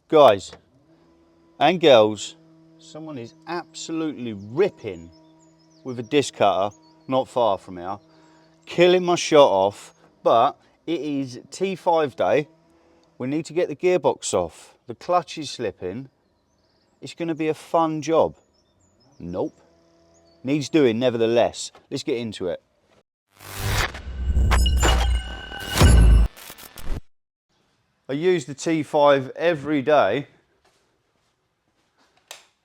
Guys and girls, someone is absolutely ripping with a disc cutter not far from here, killing my shot off, but it is T5 day. We need to get the gearbox off. The clutch is slipping. It's going to be a fun job. Nope. Needs doing nevertheless. Let's get into it. I use the T5 every day,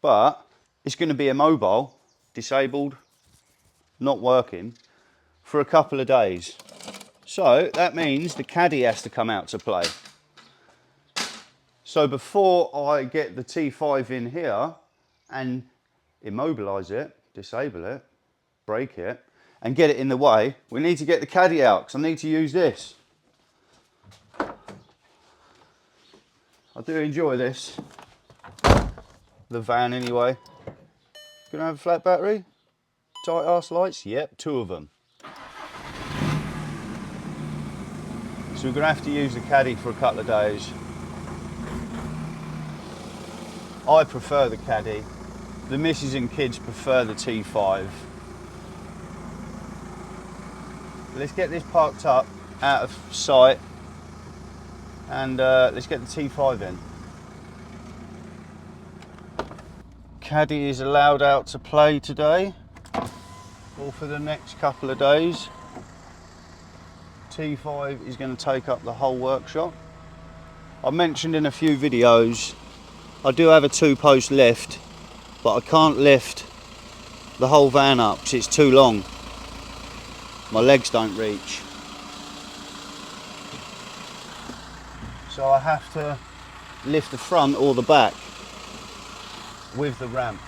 but it's going to be immobile, disabled, not working for a couple of days. So that means the caddy has to come out to play. So before I get the T5 in here and immobilise it, disable it, break it, and get it in the way, we need to get the caddy out because I need to use this. I do enjoy this. The van anyway. Gonna have a flat battery? Tight ass lights? Yep, 2 of them. So we're gonna have to use the caddy for a couple of days. I prefer the caddy. The missus and kids prefer the T5. Let's get this parked up out of sight and let's get the T5 in. Caddy is allowed out to play today or for the next couple of days. T5 is going to take up the whole workshop. I mentioned in a few videos I do have a 2-post lift, but I can't lift the whole van up because it's too long. My legs don't reach. So I have to lift the front or the back with the ramp.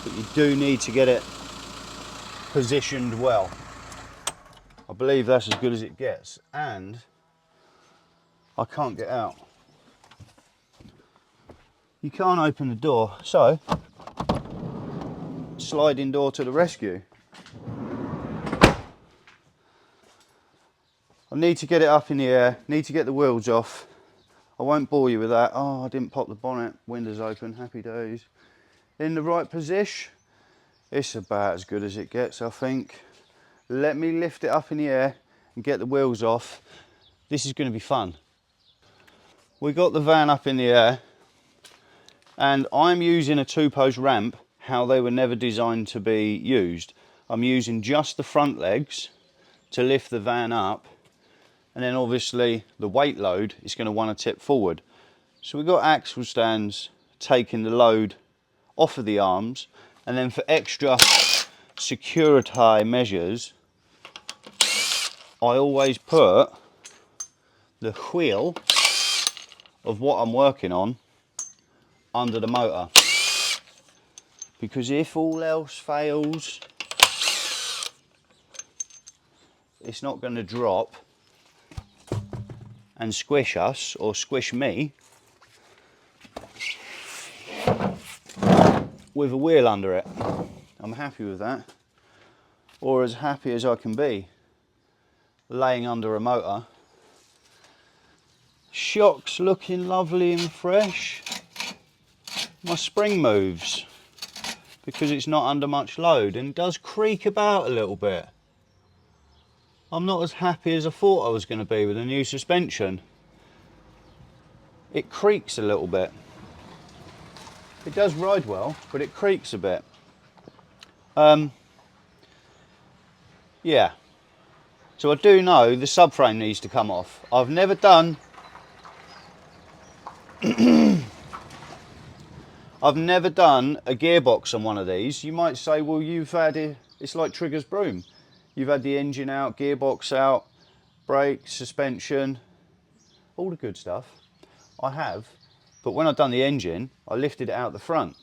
But you do need to get it positioned well. I believe that's as good as it gets, and I can't get out. You can't open the door, so sliding door to the rescue. I need to get it up in the air, need to get the wheels off. I won't bore you with that. Oh, I didn't pop the bonnet, windows open, happy days. In the right position, it's about as good as it gets, I think. Let me lift it up in the air and get the wheels off. This is going to be fun. We got the van up in the air and I'm using a 2-post ramp how they were never designed to be used. I'm using just the front legs to lift the van up, and then obviously the weight load is going to want to tip forward. So we've got axle stands taking the load off of the arms, and then for extra security measures I always put the wheel of what I'm working on under the motor, because if all else fails it's not going to drop and squish us or squish me with a wheel under it. I'm happy with that, or as happy as I can be laying under a motor. Shocks looking lovely and fresh. My spring moves because it's not under much load and it does creak about a little bit. I'm not as happy as I thought I was going to be with the new suspension. It creaks a little bit. It does ride well, but it creaks a bit. Yeah. So I do know the subframe needs to come off. I've never done I've never done a gearbox on one of these. You might say, well, you've had it, it's like Trigger's broom. You've had the engine out, gearbox out, brakes, suspension, all the good stuff. I have, but when I've done the engine, I lifted it out the front.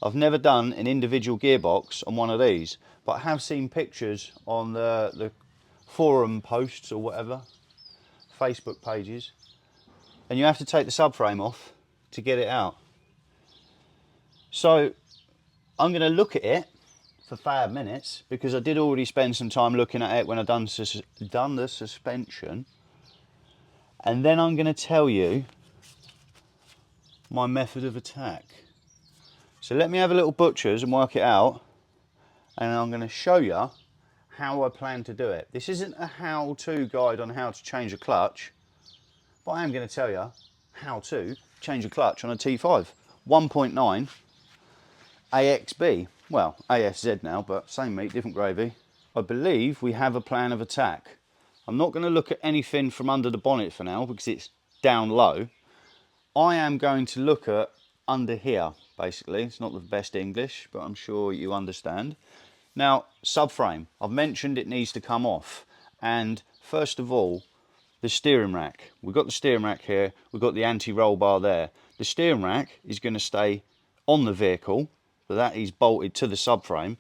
I've never done an individual gearbox on one of these, but I have seen pictures on the forum posts or whatever, Facebook pages, and you have to take the subframe off to get it out. So I'm going to look at it for 5 minutes because I did already spend some time looking at it when I done the suspension, and then I'm going to tell you my method of attack. So let me have a little butcher's and work it out, and I'm going to show you how I plan to do it. This isn't a how-to guide on how to change a clutch, but I am going to tell you how to change a clutch on a T5 1.9 AXB. Well, ASZ now, but same meat, different gravy. I believe we have a plan of attack. I'm not going to look at anything from under the bonnet for now because it's down low. I am going to look at under here, basically. It's not the best English, but I'm sure you understand. Now, subframe. I've mentioned it needs to come off. And first of all, the steering rack. We've got the steering rack here. We've got the anti-roll bar there. The steering rack is going to stay on the vehicle, but that is bolted to the subframe.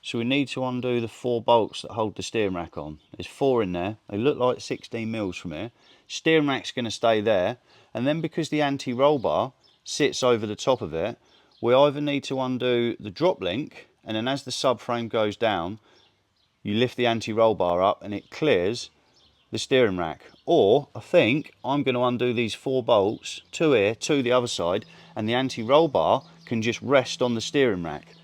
So we need to undo the 4 bolts that hold the steering rack on. There's 4 in there. They look like 16 mils from here. Steering rack's going to stay there. And then because the anti-roll bar sits over the top of it, we either need to undo the drop link, and then as the subframe goes down, you lift the anti-roll bar up and it clears the steering rack. Or I think I'm going to undo these 4 bolts, 2 here, 2 the other side, and the anti-roll bar can just rest on the steering rack.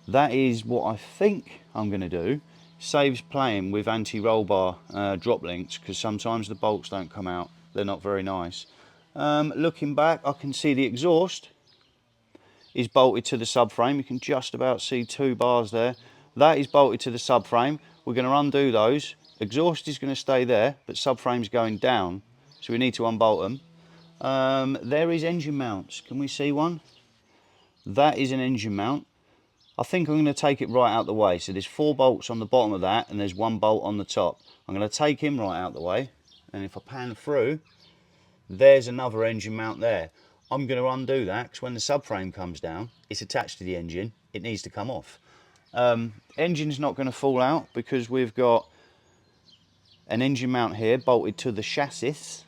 That is what I think I'm going to do. Saves playing with anti-roll bar drop links, because sometimes the bolts don't come out. They're not very nice. Looking back, I can see the exhaust is bolted to the subframe. You can just about see 2 bars there. That is bolted to the subframe. We're going to undo those. Exhaust is going to stay there, but subframe's going down, so we need to unbolt them. There is engine mounts. Can we see one? That is an engine mount. I think I'm going to take it right out the way. So there's 4 bolts on the bottom of that, and there's 1 bolt on the top. I'm going to take him right out the way, and if I pan through, there's another engine mount there. I'm going to undo that because when the subframe comes down, it's attached to the engine. It needs to come off. Engine's not going to fall out because we've got an engine mount here bolted to the chassis,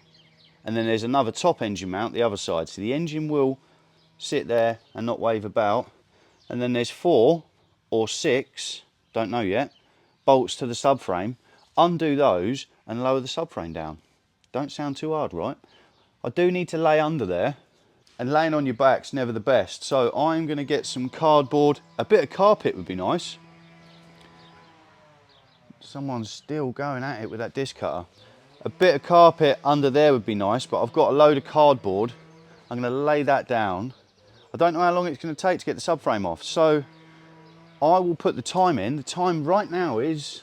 and then there's another top engine mount the other side. So the engine will sit there and not wave about. And then there's 4 or 6, don't know yet, bolts to the subframe. Undo those and lower the subframe down. Don't sound too hard, right? I do need to lay under there, and laying on your back's never the best. So I'm going to get some cardboard. A bit of carpet would be nice. Someone's still going at it with that disc cutter. A bit of carpet under there would be nice, but I've got a load of cardboard. I'm going to lay that down. I don't know how long it's going to take to get the subframe off, so I will put the time in. The time right now is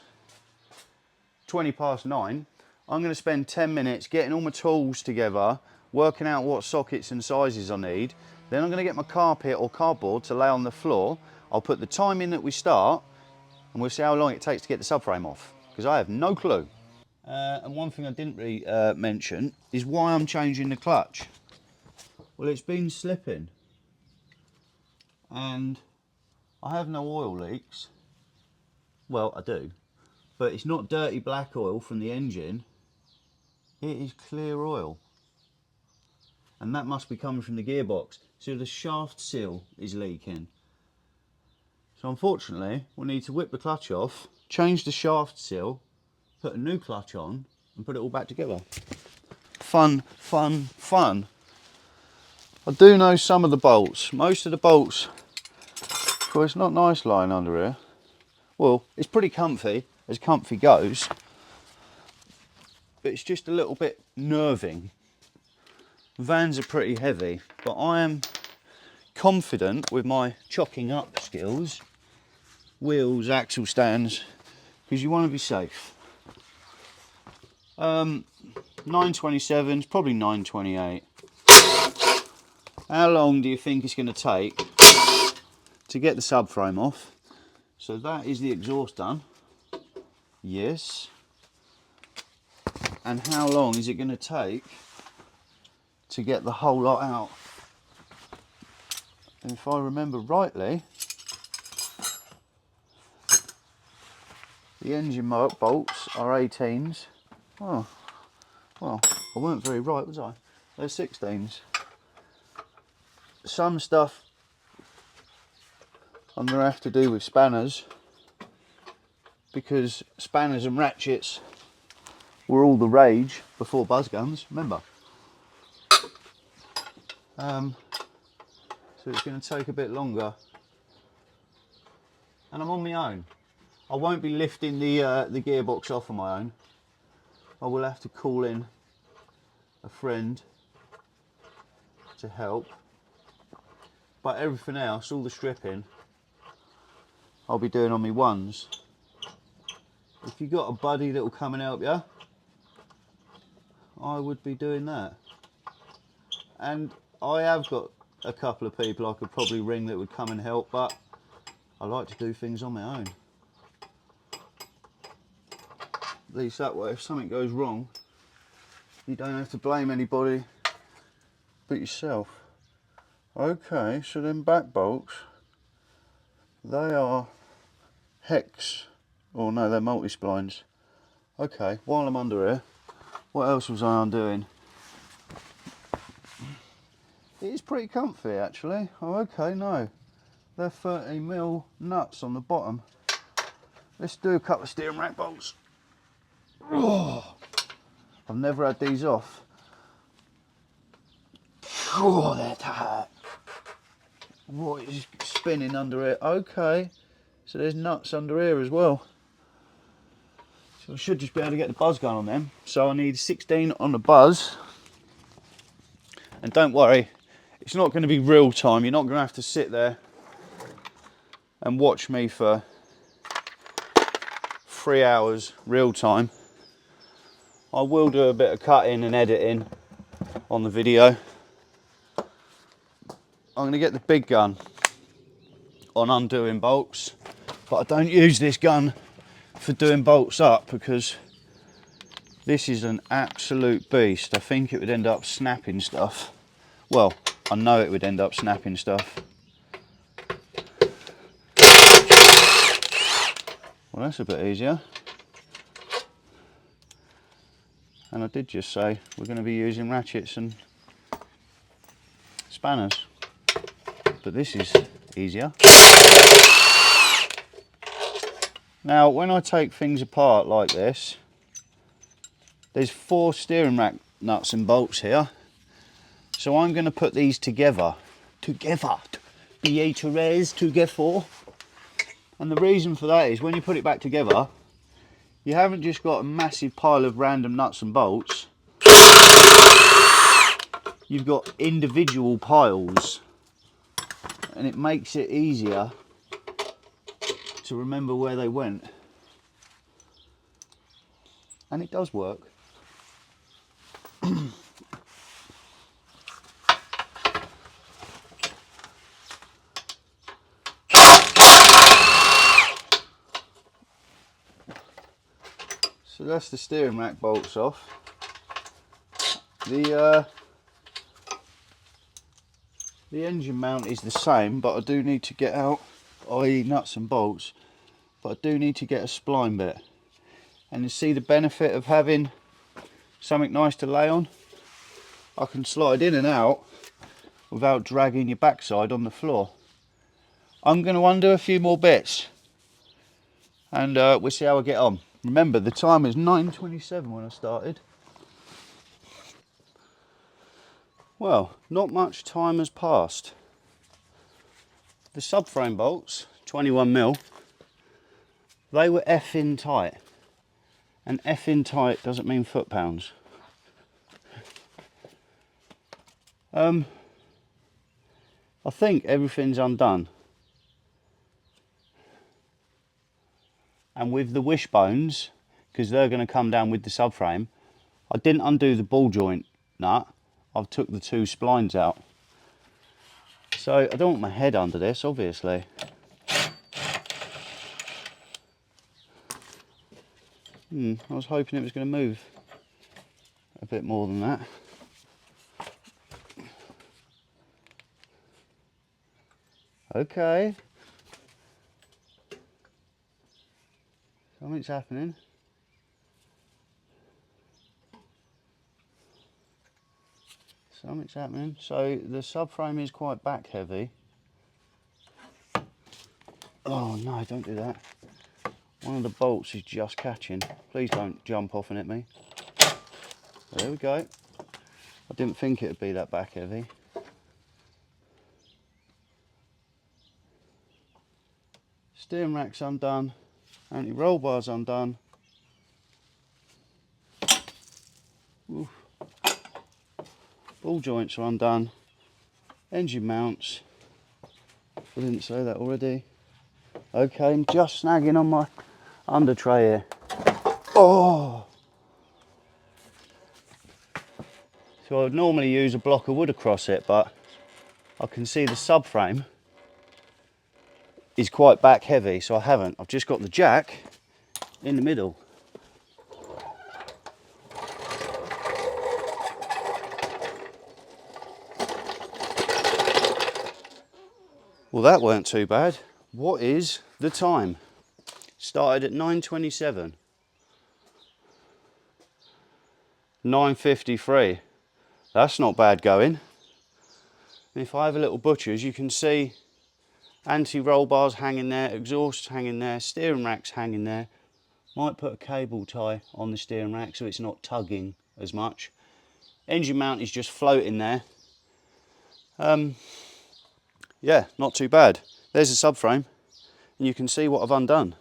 20 past 9. I'm going to spend 10 minutes getting all my tools together, working out what sockets and sizes I need. Then I'm going to get my carpet or cardboard to lay on the floor. I'll put the time in that we start, and we'll see how long it takes to get the subframe off, because I have no clue. And one thing I didn't really mention is why I'm changing the clutch. Well, it's been slipping, and I have no oil leaks. Well, I do, but it's not dirty black oil from the engine. It is clear oil, and that must be coming from the gearbox. So the shaft seal is leaking. So unfortunately, we'll need to whip the clutch off, change the shaft seal, put a new clutch on, and put it all back together. Fun, fun, fun. I do know some of the bolts. Most of the bolts, well, it's not nice lying under here. Well, it's pretty comfy, as comfy goes, but it's just a little bit nerving. Vans are pretty heavy, but I am confident with my chocking up skills, wheels, axle stands, because you want to be safe. 927s, probably 928. How long do you think it's going to take to get the subframe off? So that is the exhaust done. Yes. And how long is it going to take to get the whole lot out? And if I remember rightly, the engine bolts are 18s. Oh, well, I weren't very right, was I? They're 16s. Some stuff I'm going to have to do with spanners, because spanners and ratchets were all the rage before buzz guns, remember? so it's going to take a bit longer. And I'm on my own. I won't be lifting the gearbox off on my own. I will have to call in a friend to help. But everything else, all the stripping, I'll be doing on my ones. If you've got a buddy that will come and help you, I would be doing that. And I have got a couple of people I could probably ring that would come and help, but I like to do things on my own. At least that way, if something goes wrong, you don't have to blame anybody but yourself. Okay, so them back bolts, they are hex, or no, they're multi-splines. Okay, while I'm under here, what else was I undoing? It is pretty comfy actually. Oh, okay, no, they're 30mm nuts on the bottom. Let's do a couple of steering rack bolts. Oh, I've never had these off. Oh, they're tight. What is spinning under here? Okay, so there's nuts under here as well. So I should just be able to get the buzz gun on them. So I need 16 on the buzz. And don't worry, it's not going to be real time. You're not going to have to sit there and watch me for 3 hours real time. I will do a bit of cutting and editing on the video. I'm going to get the big gun on undoing bolts, but I don't use this gun for doing bolts up because this is an absolute beast. I think it would end up snapping stuff. Well, I know it would end up snapping stuff. Well, that's a bit easier. And I did just say we're going to be using ratchets and spanners, but this is easier. Now, when I take things apart like this, there's 4 steering rack nuts and bolts here. So I'm going to put these together. Together. And the reason for that is when you put it back together, you haven't just got a massive pile of random nuts and bolts. You've got individual piles. And it makes it easier to remember where they went. And it does work. So that's the steering rack bolts off. The engine mount is the same, but I do need to get out, i.e. nuts and bolts, but I do need to get a spline bit. And you see the benefit of having something nice to lay on? I can slide in and out without dragging your backside on the floor. I'm going to undo a few more bits and we'll see how I get on. Remember, the time is 9:27 when I started. Well, not much time has passed. The subframe bolts, 21mm, they were effing tight. And effing tight doesn't mean foot-pounds. I think everything's undone. And with the wishbones, because they're going to come down with the subframe, I didn't undo the ball joint nut. I've took the 2 splines out. So I don't want my head under this, obviously. I was hoping it was going to move a bit more than that. Okay. Something's happening. Something's happening. So the subframe is quite back heavy. Oh no, don't do that. One of the bolts is just catching. Please don't jump off and hit me. There we go. I didn't think it would be that back heavy. Steering rack's undone. Anti-roll bar's undone. Oof. Ball joints are undone. Engine mounts. I didn't say that already. Okay, I'm just snagging on my under tray here. Oh! So I would normally use a block of wood across it, but I can see the subframe is quite back heavy, so I haven't. I've just got the jack in the middle. Well, that weren't too bad. What is the time? Started at 9:27. 9:53. That's not bad going. And if I have a little butcher's, you can see anti-roll bars hanging there, exhausts hanging there, steering racks hanging there. Might put a cable tie on the steering rack so it's not tugging as much. Engine mount is just floating there. Yeah, not too bad. There's the subframe, and you can see what I've undone.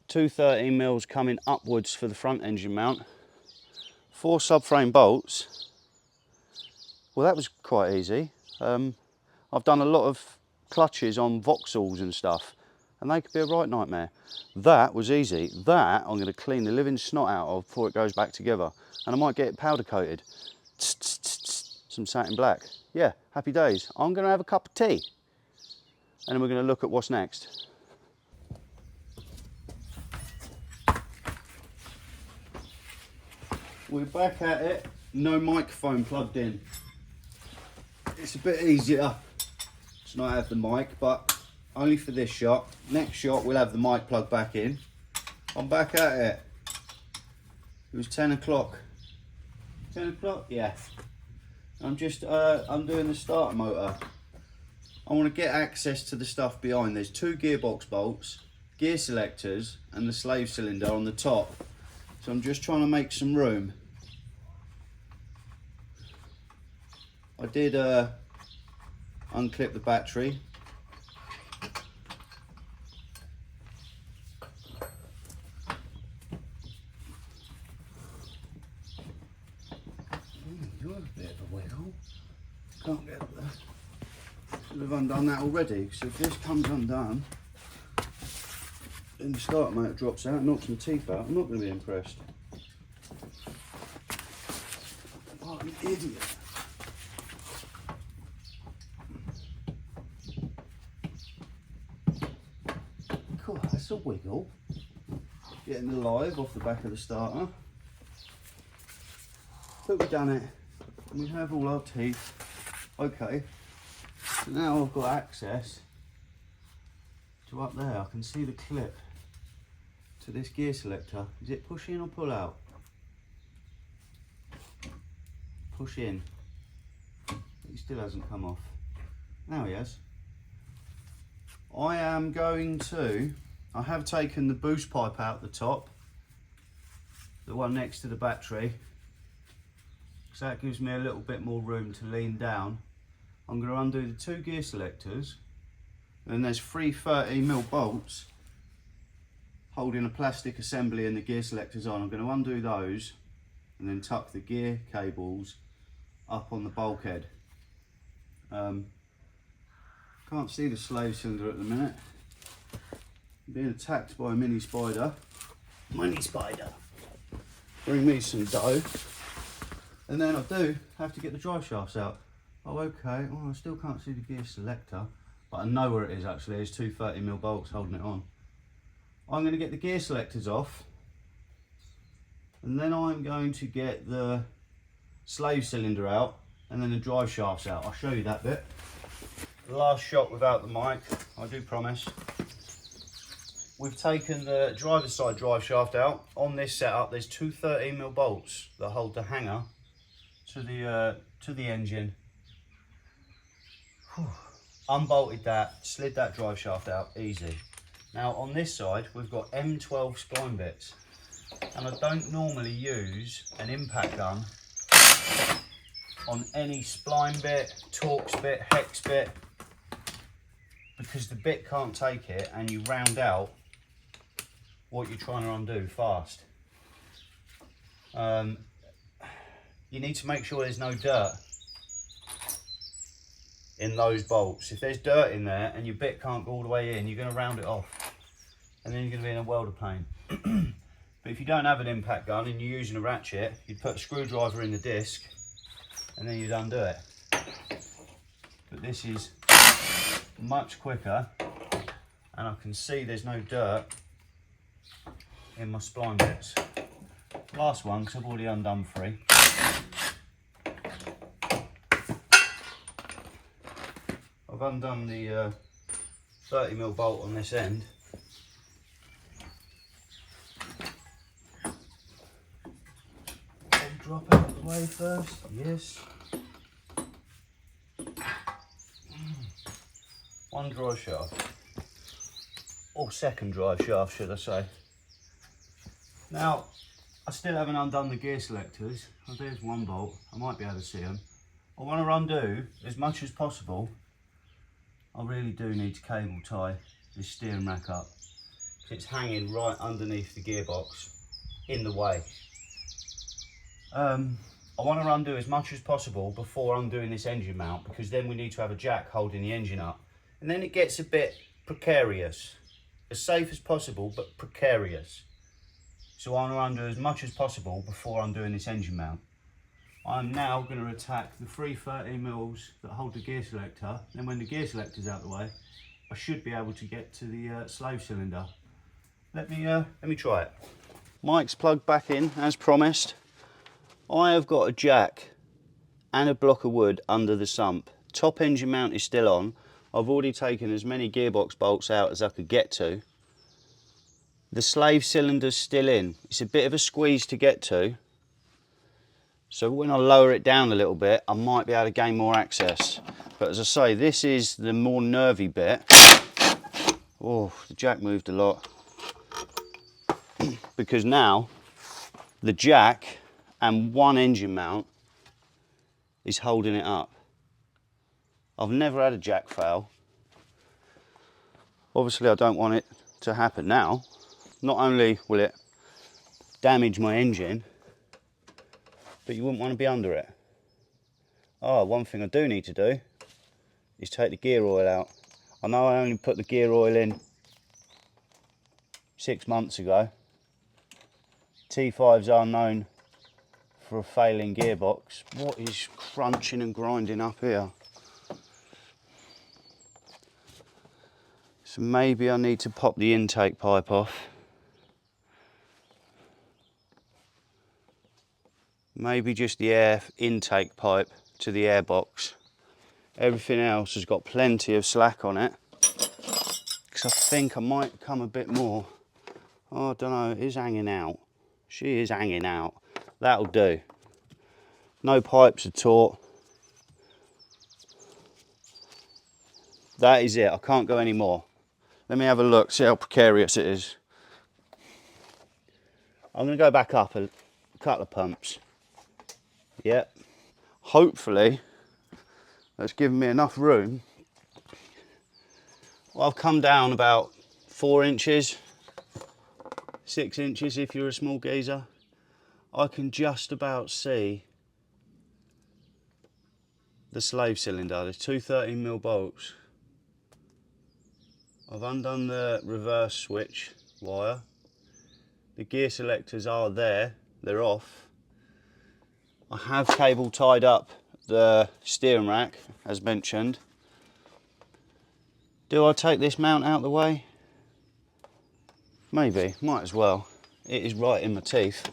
Two 13mm coming upwards for the front engine mount. 4 subframe bolts. Well, that was quite easy. I've done a lot of clutches on Vauxhalls and stuff, and they could be a right nightmare. That was easy. That I'm going to clean the living snot out of before it goes back together, and I might get it powder coated. Some satin black. Yeah, happy days. I'm going to have a cup of tea, and then we're going to look at what's next. We're back at it. No microphone plugged in. It's a bit easier to not have the mic, but only for this shot. Next shot we'll have the mic plugged back in. I'm back at it. It was 10 o'clock. 10 o'clock? Yeah. I'm just undoing the starter motor. I want to get access to the stuff behind. There's 2 gearbox bolts, gear selectors, and the slave cylinder on the top. So I'm just trying to make some room. I did unclip the battery. You're a bit of a wiggle. Can't get there. Should have undone that already, so if this comes undone, then the starter motor drops out and knocks my teeth out, I'm not going to be impressed. What an idiot. Cool, that's a wiggle. Getting the live off the back of the starter. But we've done it. And we have all our teeth. Okay. So now I've got access to up there. I can see the clip to this gear selector. Is it push in or pull out? Push in. He still hasn't come off. Now he has. I have taken the boost pipe out the top, the one next to the battery, so that gives me a little bit more room to lean down. I'm going to undo the 2 gear selectors, and then there's 3 13mm bolts holding a plastic assembly and the gear selectors on. I'm going to undo those and then tuck the gear cables up on the bulkhead. Can't see the slave cylinder at the minute. I'm being attacked by a mini spider. Mini spider! Bring me some dough. And then I do have to get the drive shafts out. Oh, okay. Oh, I still can't see the gear selector, but I know where it is actually. There's 2 13mm bolts holding it on. I'm going to get the gear selectors off, and then I'm going to get the slave cylinder out, and then the drive shafts out. I'll show you that bit. Last shot without the mic, I do promise. We've taken the driver's side drive shaft out. On this setup, there's 2 13mm bolts that hold the hanger to the engine. Whew. Unbolted that, slid that drive shaft out, easy. Now on this side, we've got M12 spline bits, and I don't normally use an impact gun on any spline bit, Torx bit, hex bit, because the bit can't take it and you round out what you're trying to undo fast. You need to make sure there's no dirt in those bolts. If there's dirt in there and your bit can't go all the way in, you're going to round it off and then you're going to be in a world of pain. But if you don't have an impact gun and you're using a ratchet, you'd put a screwdriver in the disc and then you'd undo it. But this is much quicker, and I can see there's no dirt in my spline bits. Last one, because I've already undone 3. I've undone the 30mm bolt on this end. Drop it out of the way first, yes. One drive shaft, or second drive shaft should I say. Now, I still haven't undone the gear selectors. Oh, there's one bolt, I might be able to see them. I want to undo as much as possible. I really do need to cable tie this steering rack up. It's hanging right underneath the gearbox in the way. I want to undo as much as possible before undoing this engine mount, because then we need to have a jack holding the engine up. And then it gets a bit precarious. As safe as possible, but precarious. So I want to undo as much as possible before undoing this engine mount. I'm now going to attack the 3 13mm that hold the gear selector. Then when the gear selector's out the way, I should be able to get to the slave cylinder. Let me try it. Mike's plugged back in as promised. I have got a jack and a block of wood under the sump. Top engine mount is still on. I've already taken as many gearbox bolts out as I could get to. The slave cylinder's still in. It's a bit of a squeeze to get to. So when I lower it down a little bit, I might be able to gain more access. But as I say, this is the more nervy bit. Oh, the jack moved a lot. Because now, the jack and one engine mount is holding it up. I've never had a jack fail. Obviously I don't want it to happen now. Not only will it damage my engine, but you wouldn't want to be under it. Oh, one thing I do need to do is take the gear oil out. I know I only put the gear oil in 6 months ago. T5s are known for a failing gearbox. What is crunching and grinding up here? So maybe I need to pop the intake pipe off. Maybe just the air intake pipe to the air box. Everything else has got plenty of slack on it. Because I think I might come a bit more. Oh, I don't know, it is hanging out. She is hanging out. That'll do. No pipes are taut. That is it, I can't go any more. Let me have a look, see how precarious it is. I'm going to go back up a couple of pumps. Yep. Hopefully, that's given me enough room. Well, I've come down about 4 inches, 6 inches if you're a small geezer. I can just about see the slave cylinder. There's 2 13mm bolts. I've undone the reverse switch wire. The gear selectors are there, they're off. I have cable tied up the steering rack, as mentioned. Do I take this mount out of the way? Maybe, might as well. It is right in my teeth.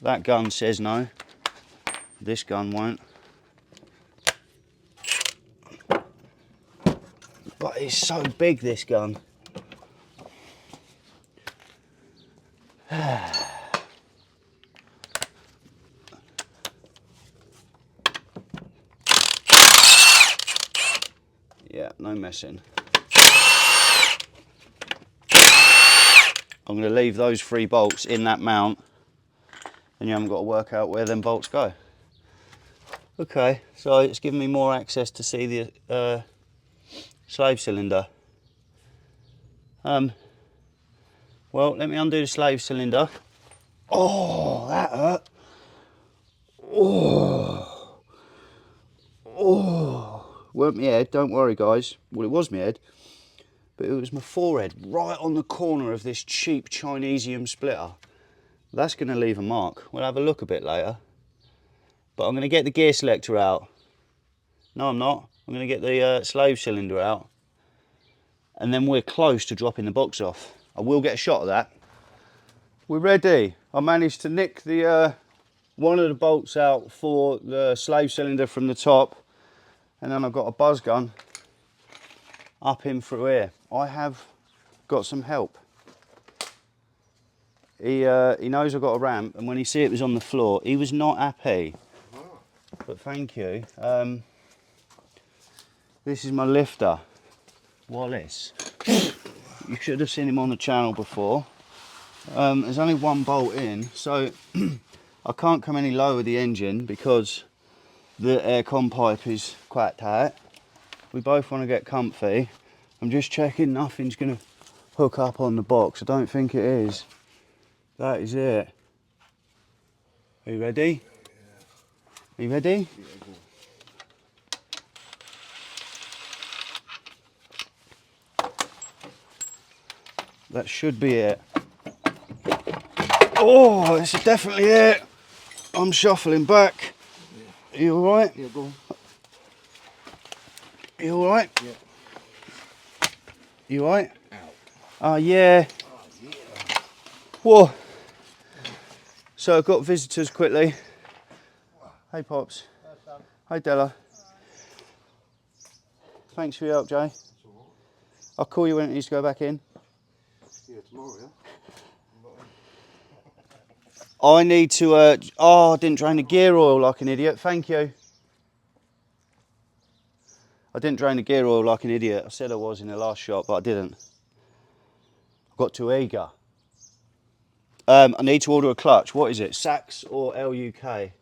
That gun says no. This gun won't. But it's so big, this gun. Yeah, no messing. I'm going to leave those 3 bolts in that mount, and you haven't got to work out where them bolts go. Okay, so it's given me more access to see the slave cylinder. Well, let me undo the slave cylinder. Oh, that hurt. Oh, weren't my head, don't worry guys. Well, it was my head, but it was my forehead, right on the corner of this cheap Chinesium splitter. That's going to leave a mark. We'll have a look a bit later. But I'm going to get the gear selector out. No, I'm not. I'm going to get the slave cylinder out. And then we're close to dropping the box off. I will get a shot of that. We're ready. I managed to nick the one of the bolts out for the slave cylinder from the top. And then I've got a buzz gun up in through here. I have got some help. He knows I've got a ramp, and when he see it was on the floor, he was not happy. But thank you. This is my lifter, Wallace. You should have seen him on the channel before. There's only one bolt in, so I can't come any lower with the engine because the aircon pipe is quite tight. We both want to get comfy. I'm just checking nothing's going to hook up on the box. I don't think it is. That is it. Are you ready? Are you ready? That should be it. Oh, this is definitely it. I'm shuffling back. Are you alright? Yeah, go on. Are you alright? Yeah. You alright? Out. Yeah. Oh, yeah. Whoa. So I've got visitors quickly. Hey Pops. Hi Della. Thanks for your help, Jay. I'll call you when it needs to go back in. Yeah, tomorrow, yeah? I need to, I didn't drain the gear oil like an idiot, thank you. I didn't drain the gear oil like an idiot. I said I was in the last shot, but I didn't. I got too eager. I need to order a clutch. What is it, Sachs or LUK?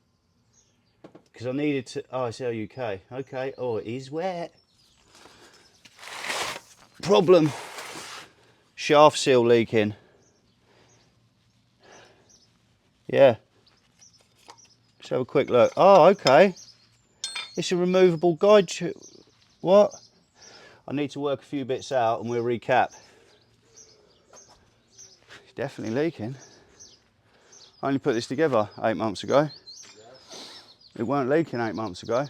Because I needed to, oh, it's LUK. Okay, oh, it is wet. Problem, shaft seal leaking. Yeah. Let's have a quick look. Oh, okay. It's a removable guide tube. What? I need to work a few bits out and we'll recap. It's definitely leaking. I only put this together 8 months ago. It weren't leaking 8 months ago.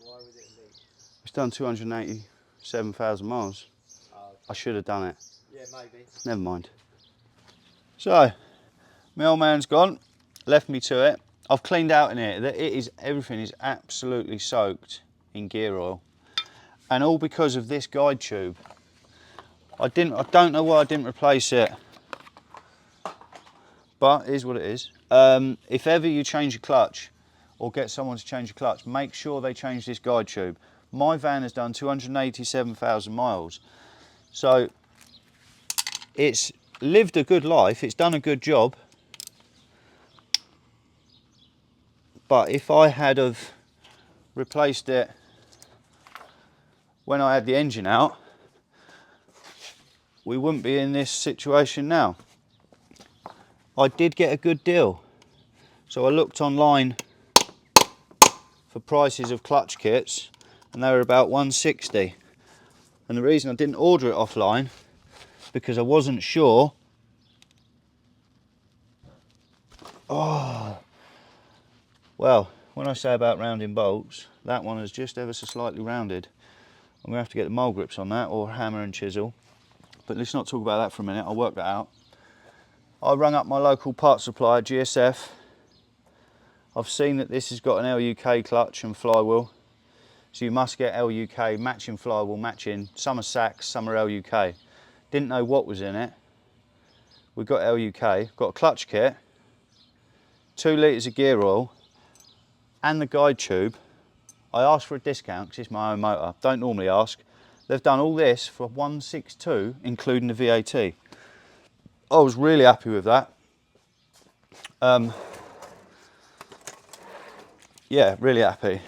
Why would it leak? It's done 287,000 miles. Oh, okay. I should have done it. Yeah, maybe. Never mind. So, my old man's gone. Left me to it. I've cleaned out in it. Everything is absolutely soaked in gear oil. And all because of this guide tube. I don't know why I didn't replace it. But it is what it is. If ever you change your clutch or get someone to change your clutch, make sure they change this guide tube. My van has done 287,000 miles. So it's lived a good life, it's done a good job. But if I had have replaced it when I had the engine out, we wouldn't be in this situation now. I did get a good deal. So I looked online for prices of clutch kits and they were about 160. And the reason I didn't order it offline, because I wasn't sure. Oh, well, when I say about rounding bolts, that one is just ever so slightly rounded. I'm gonna have to get the mole grips on that or hammer and chisel. But let's not talk about that for a minute, I'll work that out. I rung up my local parts supplier, GSF. I've seen that this has got an LUK clutch and flywheel. So you must get LUK, matching flywheel, matching. Some are Sachs, some are LUK. Didn't know what was in it. We got LUK, got a clutch kit, 2 litres of gear oil, and the guide tube. I asked for a discount because it's my own motor. Don't normally ask. They've done all this for 162, including the VAT. I was really happy with that. Yeah, really happy.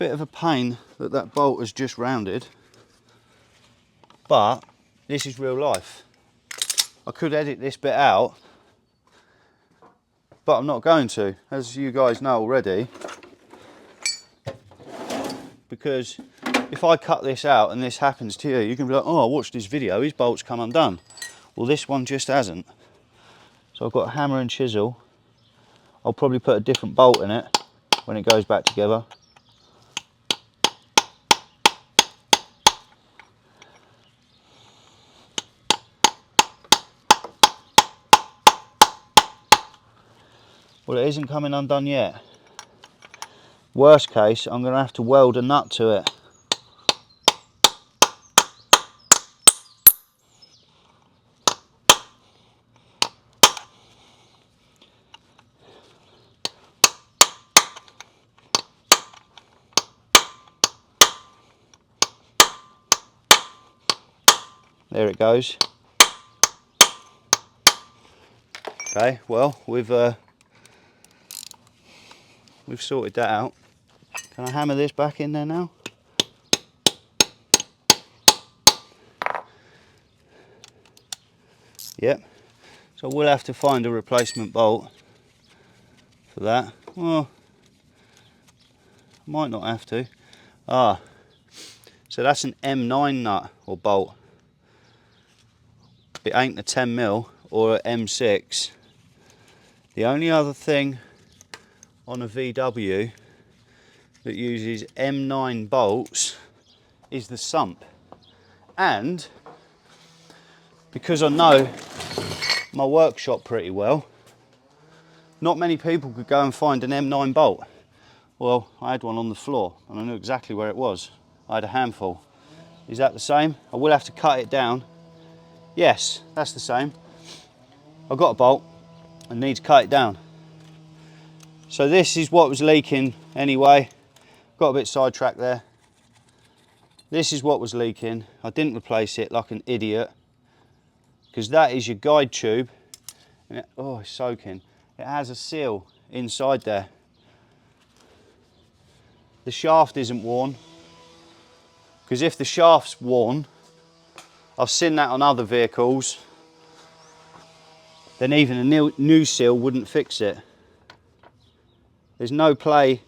bit of a pain that that bolt has just rounded, but this is real life. I could edit this bit out, but I'm not going to, as you guys know already, because if I cut this out and this happens to you, you can be like, oh, I watched this video, his bolt's come undone. Well, this one just hasn't. So I've got a hammer and chisel. I'll probably put a different bolt in it when it goes back together. Well, it isn't coming undone yet. Worst case, I'm going to have to weld a nut to it. There it goes. Okay, well, we've sorted that out. Can I hammer this back in there now? Yep. So we'll have to find a replacement bolt for that. Well, might not have to. Ah, so that's an M9 nut or bolt. It ain't a 10mm or an M6. The only other thing on a VW that uses M9 bolts is the sump. And because I know my workshop pretty well, not many people could go and find an M9 bolt. Well, I had one on the floor and I knew exactly where it was. I had a handful. Is that the same? I will have to cut it down. Yes, that's the same. I've got a bolt and need to cut it down. So this is what was leaking anyway. Got a bit sidetracked there. This is what was leaking. I didn't replace it like an idiot, because that is your guide tube. And it, oh, it's soaking. It has a seal inside there. The shaft isn't worn, because if the shaft's worn, I've seen that on other vehicles, then even a new seal wouldn't fix it. There's no play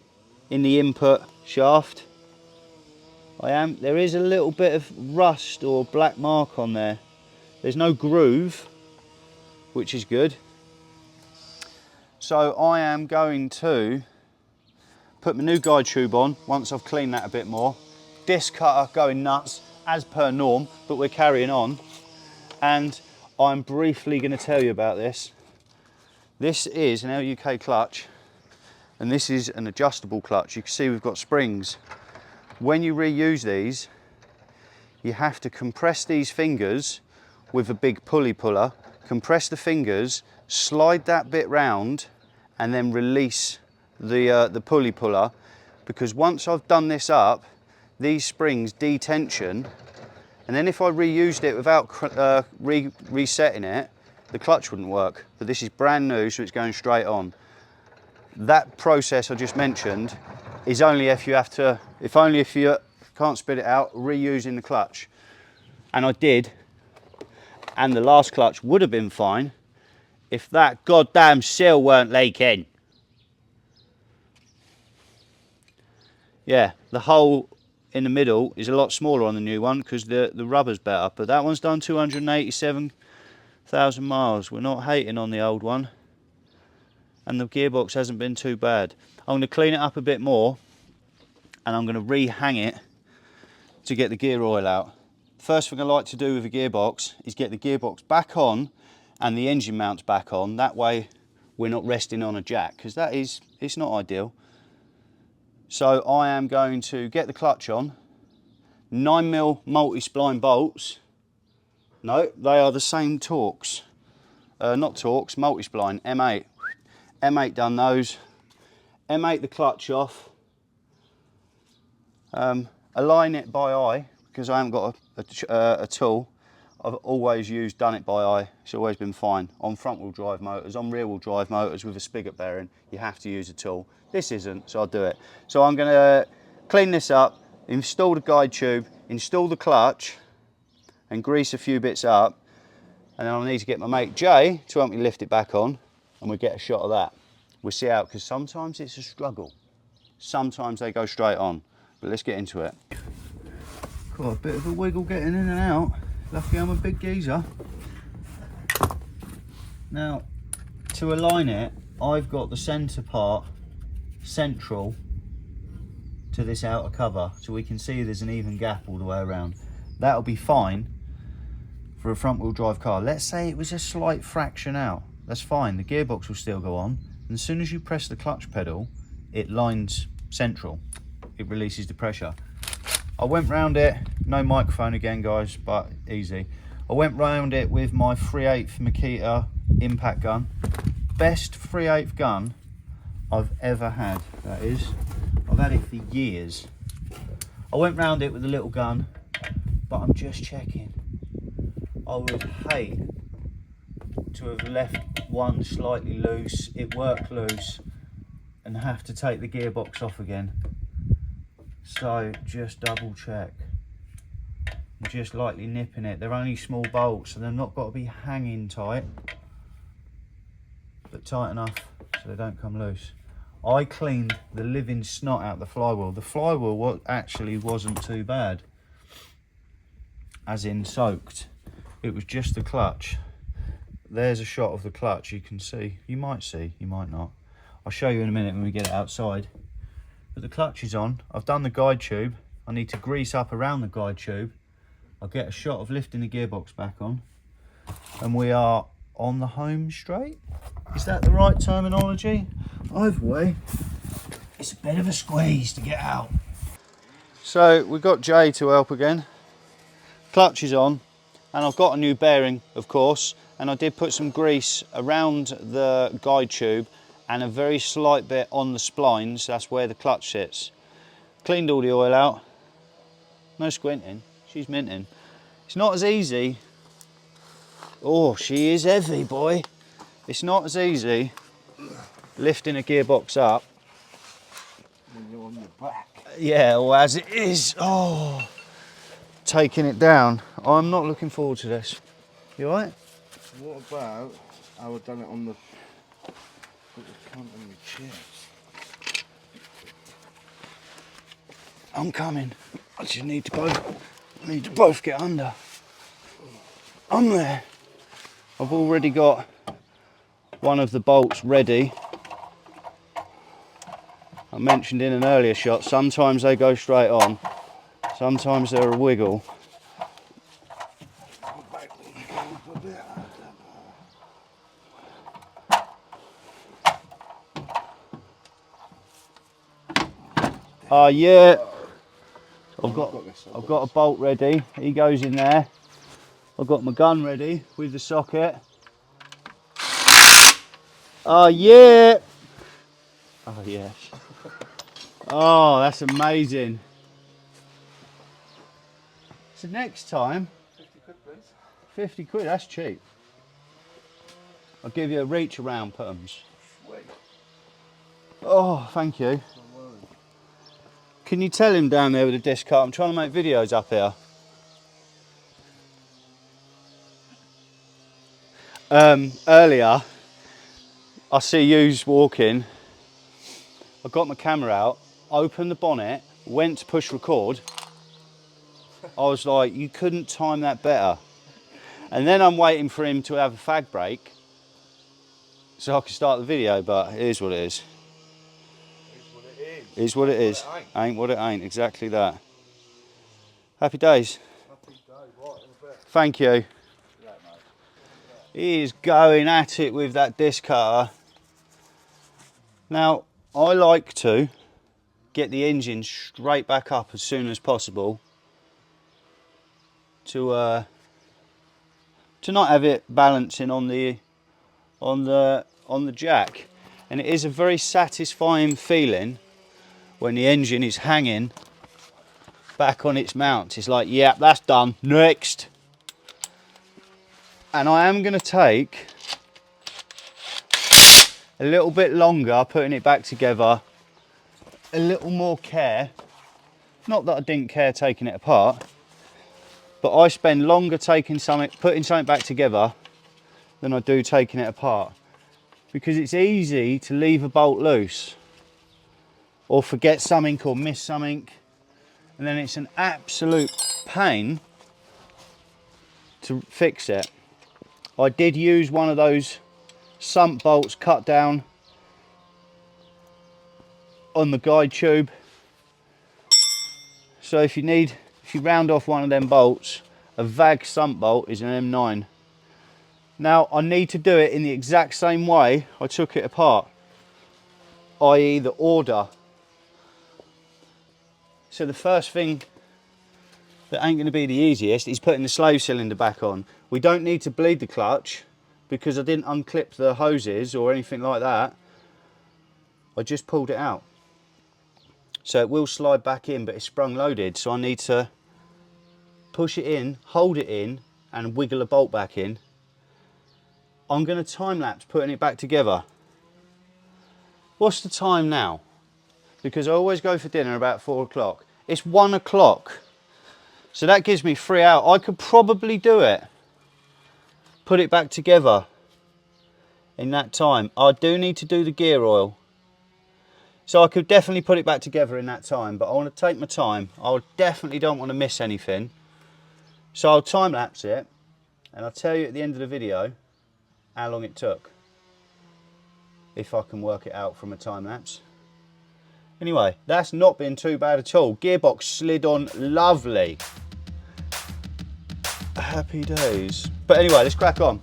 in the input shaft. There is a little bit of rust or black mark on there. There's no groove, which is good. So I am going to put my new guide tube on once I've cleaned that a bit more. Disc cutter going nuts as per norm, but we're carrying on. And I'm briefly going to tell you about this. This is an LUK clutch, and this is an adjustable clutch. You can see we've got springs. When you reuse these, you have to compress these fingers with a big pulley puller, compress the fingers, slide that bit round, and then release the pulley puller, because once I've done this up, these springs detension, and then if I reused it without resetting it, the clutch wouldn't work. But this is brand new, so it's going straight on. That process I just mentioned is only if you if you can't spit it out, reusing the clutch. And I did, and the last clutch would have been fine if that goddamn seal weren't leaking. Yeah, the hole in the middle is a lot smaller on the new one because the rubber's better, but that one's done 287,000 miles. We're not hating on the old one, and the gearbox hasn't been too bad. I'm going to clean it up a bit more, and I'm going to re-hang it to get the gear oil out. First thing I like to do with a gearbox is get the gearbox back on and the engine mounts back on. That way we're not resting on a jack, because it's not ideal. So I am going to get the clutch on. 9mm multi-spline bolts. No, they are the same Torx. Not Torx, multi-spline, M8. M8 done those. M8 the clutch off. Align it by eye, because I haven't got a tool. I've always done it by eye. It's always been fine. On front wheel drive motors, on rear wheel drive motors with a spigot bearing, you have to use a tool. This isn't, so I'll do it. So I'm going to clean this up, install the guide tube, install the clutch and grease a few bits up, and then I'll need to get my mate Jay to help me lift it back on and we'll get a shot of that. We'll see how, because sometimes it's a struggle. Sometimes they go straight on, but let's get into it. Got a bit of a wiggle getting in and out. Lucky I'm a big geezer. Now, to align it, I've got the centre part central to this outer cover, so we can see there's an even gap all the way around. That'll be fine for a front wheel drive car. Let's say it was a slight fraction out. That's fine, the gearbox will still go on. And as soon as you press the clutch pedal, it lines central. It releases the pressure. I went round it, no microphone again guys, but easy. I went round it with my 3/8 Makita impact gun. Best 3/8 gun I've ever had, that is. I've had it for years. I went round it with a little gun, but I'm just checking. I would hate to have left one slightly loose, it worked loose, and have to take the gearbox off again. So just double check. I'm just lightly nipping it. They're only small bolts, so they've not got to be hanging tight, but tight enough so they don't come loose. I cleaned the living snot out the flywheel. The flywheel actually wasn't too bad, as in soaked. It was just the clutch. There's a shot of the clutch, you can see. You might see, you might not. I'll show you in a minute when we get it outside. But the clutch is on. I've done the guide tube. I need to grease up around the guide tube. I'll get a shot of lifting the gearbox back on. And we are on the home straight. Is that the right terminology? Either way, it's a bit of a squeeze to get out. So we've got Jay to help again. Clutch is on, and I've got a new bearing, of course, and I did put some grease around the guide tube and a very slight bit on the splines. That's where the clutch sits. Cleaned all the oil out. No squinting, she's minting. It's not as easy. Oh, she is heavy, boy. It's not as easy lifting a gearbox up. When you're on your back. Yeah, or as it is. Oh, taking it down. I'm not looking forward to this. You alright? What about I would done it on the front of my chest? I'm coming. I just need to both get under. I'm there. I've already got one of the bolts ready. I mentioned in an earlier shot, sometimes they go straight on, sometimes they're a wiggle. Yeah, I've got a bolt ready. He goes in there. I've got my gun ready with the socket. Yeah. Oh yes. Oh, that's amazing. So next time, 50 quid please. 50 quid, that's cheap. I'll give you a reach around, Perms. Sweet. Oh, thank you. Can you tell him down there with the disc cart? I'm trying to make videos up here. Earlier, I see yous walking. I got my camera out, opened the bonnet, went to push record. I was like, you couldn't time that better. And then I'm waiting for him to have a fag break so I can start the video, but it is what it is. It is what it is. Ain't what it ain't. Exactly that. Happy days. Happy day, right in a bit. Thank you. Yeah, mate. He is going at it with that disc cutter. Now, I like to get the engine straight back up as soon as possible to not have it balancing on the jack, and it is a very satisfying feeling when the engine is hanging back on its mount. It's like, yeah, that's done, next. And I am going to take a little bit longer putting it back together, a little more care, Not that I didn't care taking it apart, but I spend longer putting something back together than I do taking it apart, because it's easy to leave a bolt loose or forget something or miss something, and then it's an absolute pain to fix it. I did use one of those sump bolts cut down on the guide tube, so if you round off one of them bolts, a VAG sump bolt is an M9. Now I need to do it in the exact same way I took it apart, i.e. the order. So the first thing that ain't going to be the easiest is putting the slave cylinder back on. We don't need to bleed the clutch because I didn't unclip the hoses or anything like that. I just pulled it out. So it will slide back in, but it's sprung loaded, so I need to push it in, hold it in, and wiggle a bolt back in. I'm going to time-lapse putting it back together. What's the time now? Because I always go for dinner about 4 o'clock. It's 1 o'clock. So that gives me 3 hours. I could probably do it. Put it back together in that time. I do need to do the gear oil. So I could definitely put it back together in that time, but I want to take my time. I definitely don't want to miss anything. So I'll time-lapse it, and I'll tell you at the end of the video how long it took, if I can work it out from a time-lapse. Anyway, that's not been too bad at all. Gearbox slid on lovely. Happy days. But anyway, let's crack on.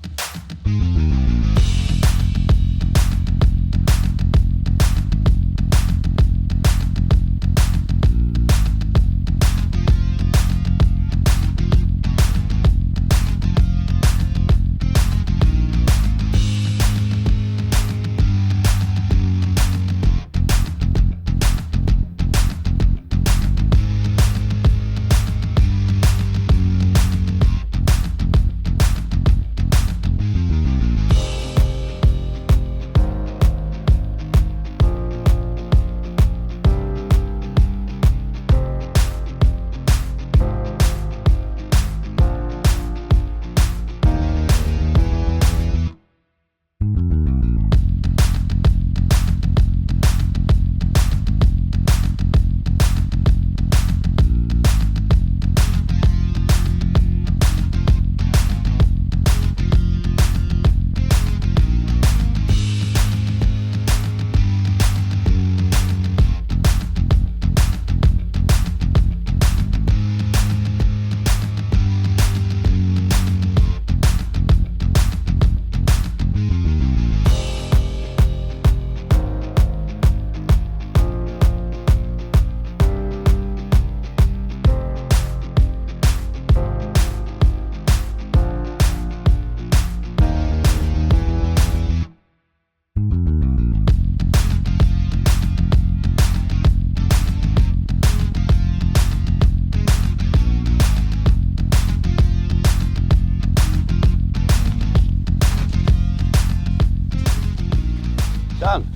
Done.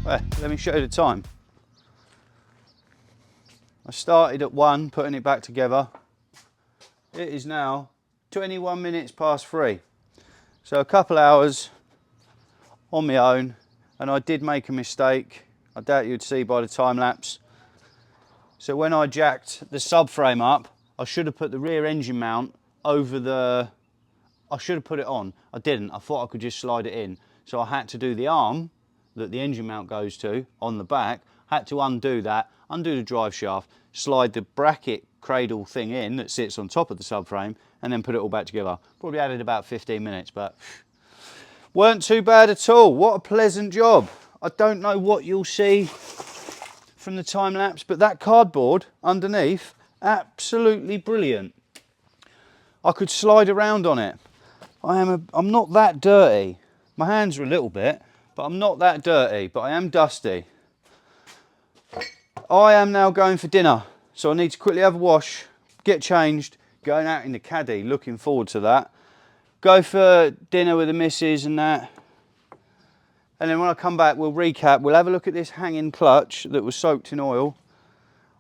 Well, let me show you the time. I started at 1, putting it back together. It is now 21 minutes past 3. So a couple hours on my own, and I did make a mistake. I doubt you'd see by the time lapse. So when I jacked the subframe up, I should have put the rear engine mount over the... I should have put it on. I didn't. I thought I could just slide it in. So I had to do the arm that the engine mount goes to on the back. Had to undo that, undo the drive shaft, slide the bracket cradle thing in that sits on top of the subframe, and then put it all back together. Probably added about 15 minutes, but weren't too bad at all. What a pleasant job. I don't know what you'll see from the time lapse, but that cardboard underneath, absolutely brilliant. I could slide around on it. I'm not that dirty. My hands are a little bit, but I'm not that dirty, but I am dusty. I am now going for dinner, so I need to quickly have a wash, get changed, going out in the caddy, looking forward to that. Go for dinner with the missus and that. And then when I come back, we'll recap. We'll have a look at this hanging clutch that was soaked in oil.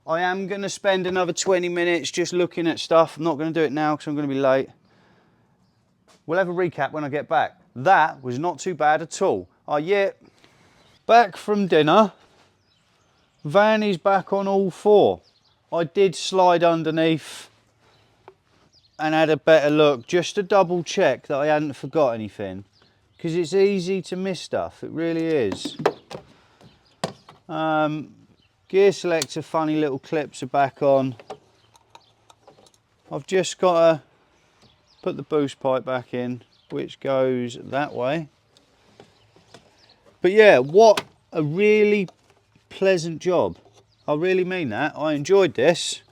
I am going to spend another 20 minutes just looking at stuff. I'm not going to do it now because I'm going to be late. We'll have a recap when I get back. That was not too bad at all. Oh yeah, back from dinner. Van is back on all four. I did slide underneath and had a better look just to double check that I hadn't forgot anything, because it's easy to miss stuff, it really is. Gear selector funny little clips are back on. I've just got to put the boost pipe back in, which goes that way. But yeah, what a really pleasant job. I really mean that. I enjoyed this.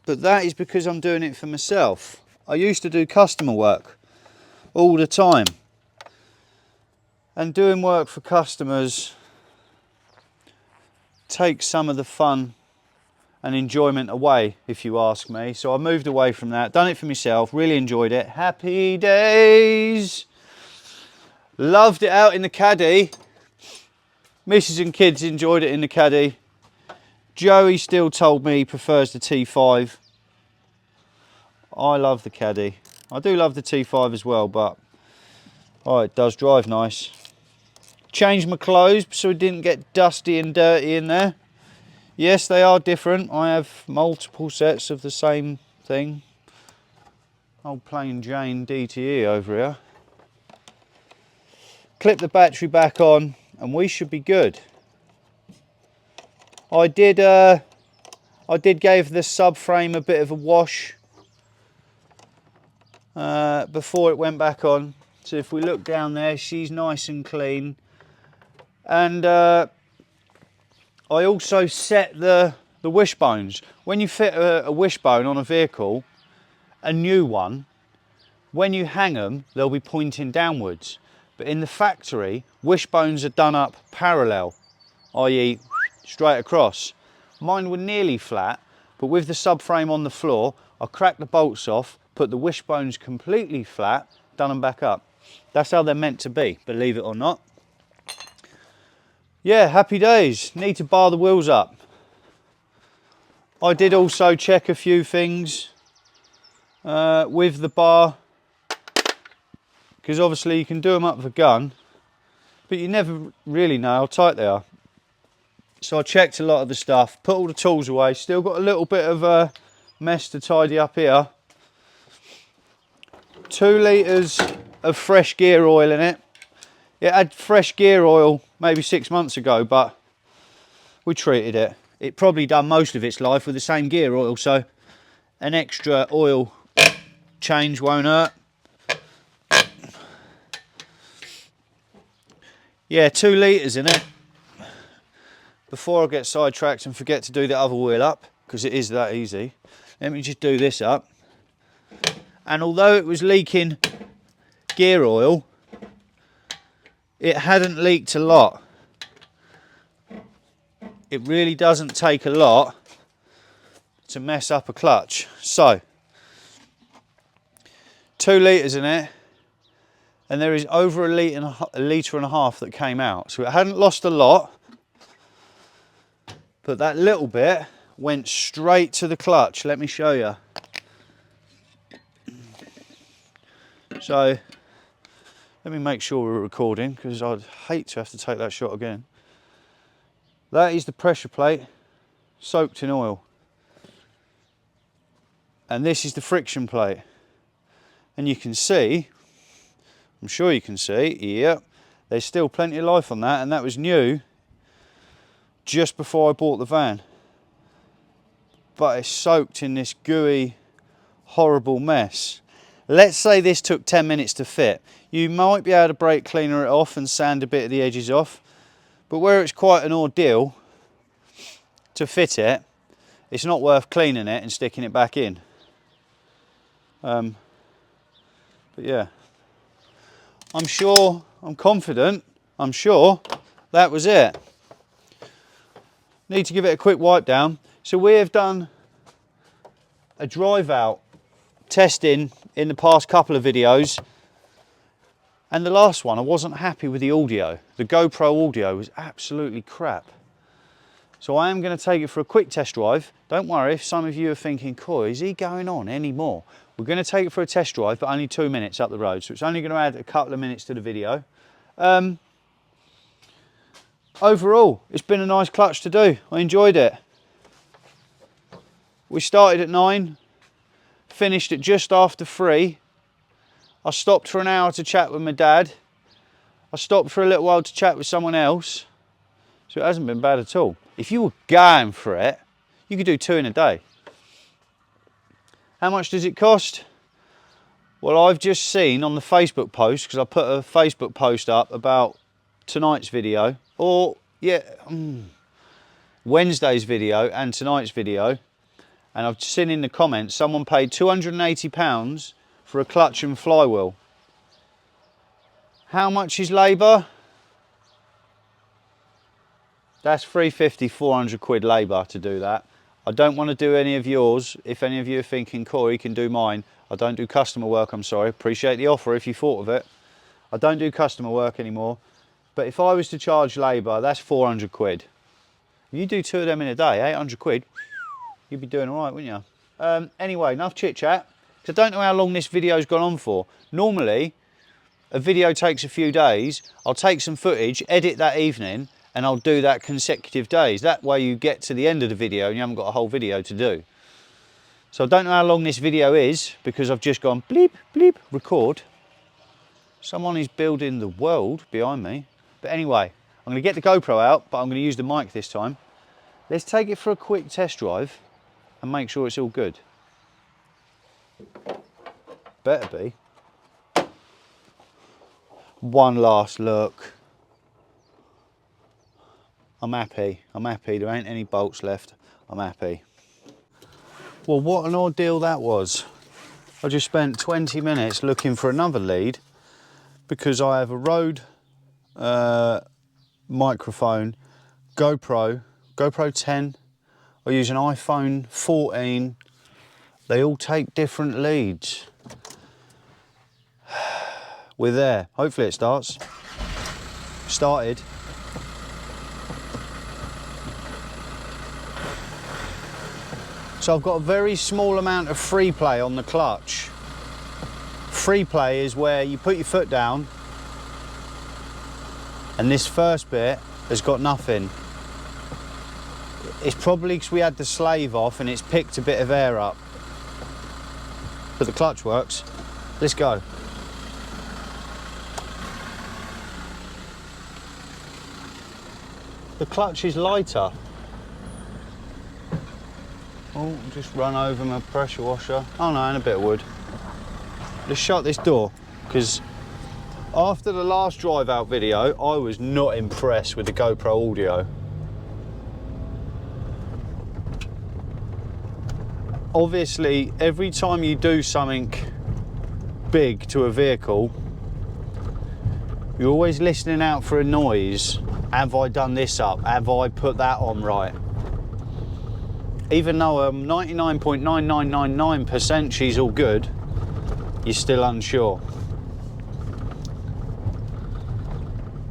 But that is because I'm doing it for myself. I used to do customer work all the time. And doing work for customers takes some of the fun and enjoyment away, if you ask me. So I moved away from that, done it for myself, really enjoyed it. Happy days! Loved it out in the caddy. Mrs. and kids enjoyed it in the caddy. Joey still told me he prefers the T5. I love the caddy. I do love the T5 as well, but oh, it does drive nice. Changed my clothes so it didn't get dusty and dirty in there. Yes, they are different. I have multiple sets of the same thing. Old plain Jane DTE over here. Clip the battery back on and we should be good. I did give the subframe a bit of a wash before it went back on. So if we look down there, she's nice and clean. And I also set the wishbones. When you fit a wishbone on a vehicle, a new one, when you hang them, they'll be pointing downwards. But in the factory, wishbones are done up parallel, i.e. straight across. Mine were nearly flat, but with the subframe on the floor, I cracked the bolts off, put the wishbones completely flat, done them back up. That's how they're meant to be, believe it or not. Yeah, happy days. Need to bar the wheels up. I did also check a few things with the bar, because obviously you can do them up with a gun, but you never really know how tight they are. So I checked a lot of the stuff, put all the tools away, still got a little bit of a mess to tidy up here. 2 litres of fresh gear oil in it. It had fresh gear oil maybe 6 months ago, but we treated it. It probably done most of its life with the same gear oil, so an extra oil change won't hurt. Yeah, 2 litres in it. Before I get sidetracked and forget to do the other wheel up, because it is that easy, let me just do this up. And although it was leaking gear oil, it hadn't leaked a lot. It really doesn't take a lot to mess up a clutch. So, 2 litres in it, and there is over a litre and a half that came out. So it hadn't lost a lot, but that little bit went straight to the clutch. Let me show you. So, let me make sure we're recording, because I'd hate to have to take that shot again. That is the pressure plate soaked in oil. And this is the friction plate. And you can see, I'm sure you can see, yep, there's still plenty of life on that, and that was new just before I bought the van. But it's soaked in this gooey, horrible mess. Let's say this took 10 minutes to fit. You might be able to brake cleaner it off and sand a bit of the edges off, but where it's quite an ordeal to fit it, it's not worth cleaning it and sticking it back in. But yeah, I'm sure, I'm confident, I'm sure that was it. Need to give it a quick wipe down. So we have done a drive out testing in the past couple of videos, and the last one I wasn't happy with the audio. The GoPro audio was absolutely crap. So I am going to take it for a quick test drive. Don't worry if some of you are thinking, cool, is he going on anymore? We're going to take it for a test drive, but only 2 minutes up the road. So it's only going to add a couple of minutes to the video. Overall, it's been a nice clutch to do. I enjoyed it. We started at 9, finished at just after 3. I stopped for an hour to chat with my dad. I stopped for a little while to chat with someone else. So it hasn't been bad at all. If you were going for it, you could do 2 in a day. How much does it cost? Well, I've just seen on the Facebook post, because I put a Facebook post up about tonight's video, or yeah, Wednesday's video and tonight's video, and I've seen in the comments someone paid £280 for a clutch and flywheel. How much is labour? That's 350, 400 quid labour to do that. I don't want to do any of yours. If any of you are thinking, Corey can do mine. I don't do customer work, I'm sorry. Appreciate the offer if you thought of it. I don't do customer work anymore. But if I was to charge labour, that's 400 quid. If you do 2 of them in a day, 800 quid, you'd be doing all right, wouldn't you? Anyway, enough chit chat. Because I don't know how long this video's gone on for. Normally, a video takes a few days. I'll take some footage, edit that evening, and I'll do that consecutive days. That way you get to the end of the video and you haven't got a whole video to do. So I don't know how long this video is because I've just gone bleep, bleep, record. Someone is building the world behind me. But anyway, I'm gonna get the GoPro out, but I'm gonna use the mic this time. Let's take it for a quick test drive and make sure it's all good. Better be. One last look. I'm happy, there ain't any bolts left, I'm happy. Well, what an ordeal that was. I just spent 20 minutes looking for another lead because I have a Rode microphone, GoPro 10, I use an iPhone 14, they all take different leads. We're there, hopefully it starts. Started. So I've got a very small amount of free play on the clutch. Free play is where you put your foot down and this first bit has got nothing. It's probably because we had the slave off and it's picked a bit of air up. But the clutch works. Let's go. The clutch is lighter. Oh, just run over my pressure washer. Oh no, and a bit of wood. Let's shut this door, because after the last drive out video, I was not impressed with the GoPro audio. Obviously, every time you do something big to a vehicle, you're always listening out for a noise. Have I done this up? Have I put that on right? Even though I'm 99.9999% she's all good, you're still unsure.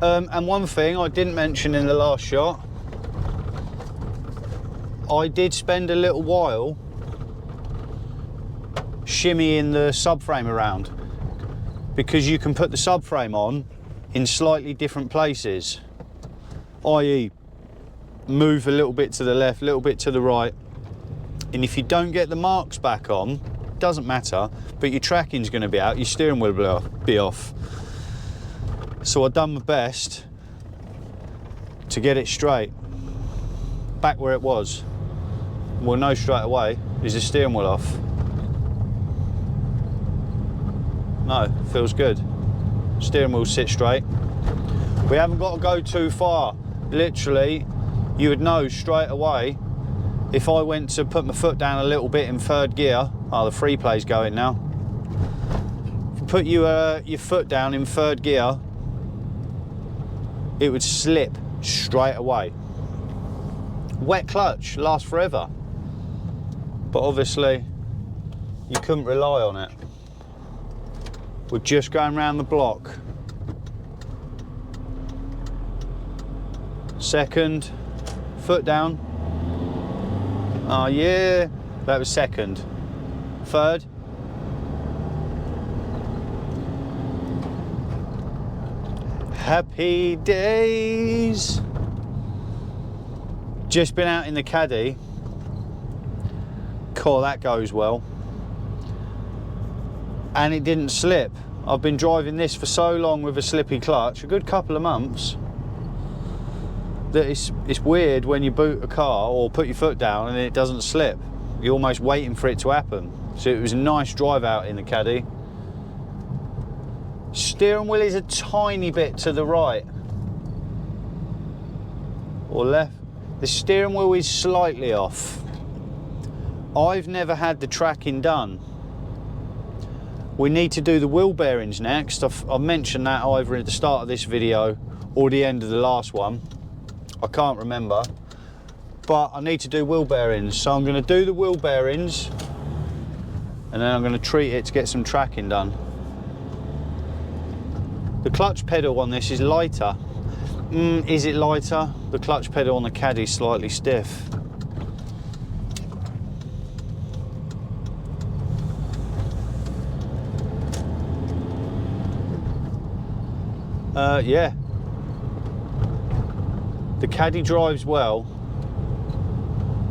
And one thing I didn't mention in the last shot, I did spend a little while shimmying the subframe around, because you can put the subframe on in slightly different places, i.e. move a little bit to the left, a little bit to the right. And if you don't get the marks back on, doesn't matter, but your tracking's going to be out, your steering wheel will be off. So I've done my best to get it straight, back where it was. We'll know straight away, is the steering wheel off? No, feels good. Steering wheel sits straight. We haven't got to go too far. Literally, you would know straight away if I went to put my foot down a little bit in third gear. Oh, the free play's going now. If you put your foot down in third gear, it would slip straight away. Wet clutch lasts forever, but obviously you couldn't rely on it. We're just going around the block. Second, foot down. Oh yeah, that was second. Third. Happy days. Just been out in the caddy. Cool, that goes well. And it didn't slip. I've been driving this for so long with a slippy clutch, a good couple of months, that it's weird when you boot a car or put your foot down and it doesn't slip. You're almost waiting for it to happen. So it was a nice drive out in the caddy. Steering wheel is a tiny bit to the right or left. The steering wheel is slightly off. I've never had the tracking done. We need to do the wheel bearings next. I've mentioned that either at the start of this video or the end of the last one. I can't remember. But I need to do wheel bearings. So I'm going to do the wheel bearings and then I'm going to treat it to get some tracking done. The clutch pedal on this is lighter. Is it lighter? The clutch pedal on the caddy is slightly stiff. Yeah. The caddy drives well,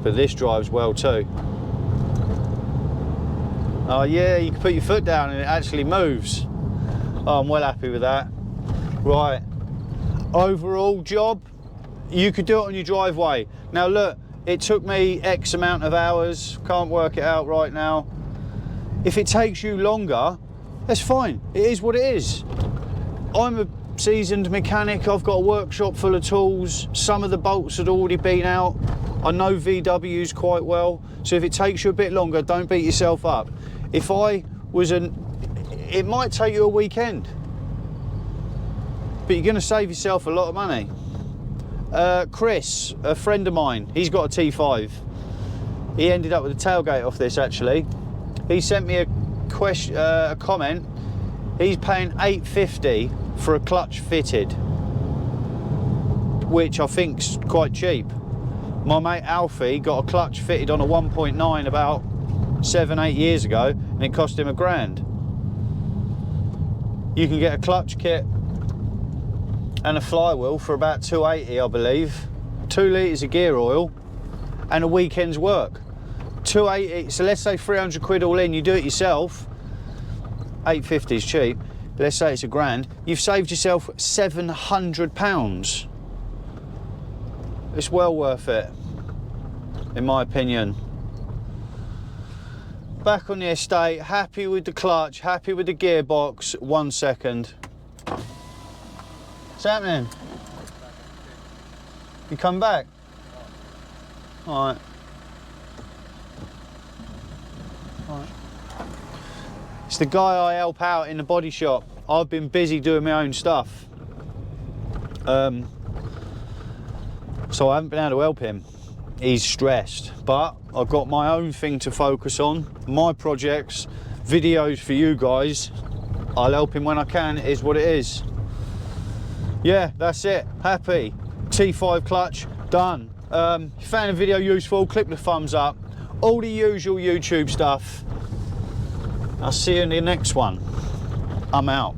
but this drives well too. Oh yeah, you can put your foot down and it actually moves. Oh, I'm well happy with that. Right, overall job, you could do it on your driveway. Now look, it took me X amount of hours, can't work it out right now. If it takes you longer, that's fine, it is what it is. I'm a seasoned mechanic, I've got a workshop full of tools, some of the bolts had already been out, I know VWs quite well, so if it takes you a bit longer, don't beat yourself up. If I was it might take you a weekend, but you're going to save yourself a lot of money. Chris, a friend of mine, he's got a T5. He ended up with a tailgate off this actually. He sent me a comment. He's paying $850 for a clutch fitted, which I think's quite cheap. My mate Alfie got a clutch fitted on a 1.9 about 7-8 years ago and it cost him £1,000. You can get a clutch kit and a flywheel for about $280, I believe. 2 litres of gear oil and a weekend's work. $280, so let's say 300 quid all in, you do it yourself. $850 is cheap. Let's say it's £1,000. You've saved yourself £700. It's well worth it, in my opinion. Back on the estate, happy with the clutch, happy with the gearbox. 1 second. What's happening? You come back? All right. All right. It's the guy I help out in the body shop. I've been busy doing my own stuff. So I haven't been able to help him. He's stressed, but I've got my own thing to focus on, my projects, videos for you guys. I'll help him when I can, it is what it is. Yeah, that's it, happy. T5 clutch, done. If you found the video useful, click the thumbs up. All the usual YouTube stuff. I'll see you in the next one. I'm out.